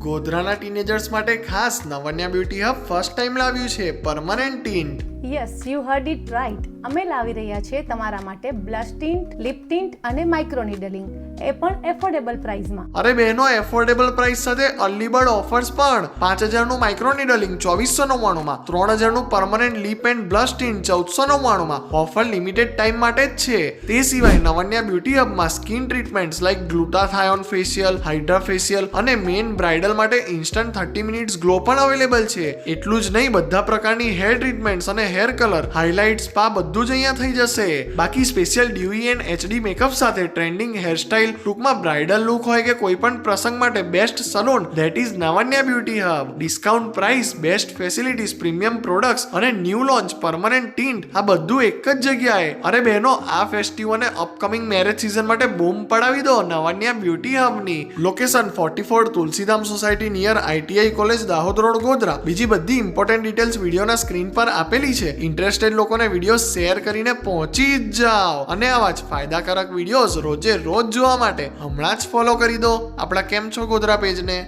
ગોધરાના teenagers માટે ખાસ Navanya beauty hub first time લાવ્યું છે permanent tint. Yes, you heard it right. અમે લાવી રહ્યા છીએ તમારા માટે બ્લશ ટિન્ટ, લિપ ટિન્ટ અને માઇક્રો નીડલિંગ, એ પણ એફોર્ડેબલ પ્રાઇસમાં. અરે બહેનો, એફોર્ડેબલ પ્રાઇસ સાથે અર્લી બર્ડ ઓફર્સ પણ. 5000 નું માઇક્રો નીડલિંગ 2499 માં, 3000 નું પરમનન્ટ લિપ એન્ડ બ્લશ ટિન્ટ 1499 માં. ઓફર લિમિટેડ ટાઈમ માટે જ છે. તે સિવાય નવન્યા બ્યુટી હબમાં skin treatments like glutathione facial, hydra facial અને મેન બ્રાઇડલ માટે ઇન્સ્ટન્ટ 30 મિનિટ્સ ગ્લો પણ અવેલેબલ છે. એટલું જ નહીં, બધા પ્રકારની હેર ટ્રીટમેન્ટ્સ અને હેર કલર, હાઇલાઇટ, સ્પા બધું જ અહીંયા થઈ જશે. બાકી special dewy and HD makeup સાથે ટ્રેન્ડિંગ હેરસ્ટાઇલ, ટૂંકમાં બ્રાઇડલ લુક હોય કે કોઈ પણ પ્રસંગ માટે best salon, that is Navanya beauty hub. Discount price, best facilities, premium products અને ન્યૂ લોન્ચ પરમનન્ટ ટિન્ટ, આ બધું એક જ જગ્યાએ. અરે બહેનો, આ ફેસ્ટિવ અને અપકમિંગ મેરેજ સિઝન માટે બૂમ પડાવી દો નવન્યા બ્યુટી હબની. Location 44 Tulsidham society near ITI college, Dahod road, Godhra. બીજી બધી ઇમ્પોર્ટન્ટ ડિટેલ્સ વિડીયોના સ્ક્રીન પર આપેલી છે. ઇન્ટરેસ્ટેડ લોકોને વિડીયો શેર કરીને પહોંચી જ જાઓ. અને આવા જ ફાયદાકારક વિડીયોઝ રોજે રોજ જોવા માટે હમણાં જ ફોલો કરી દો આપણા કેમ છો ગોધરા પેજને.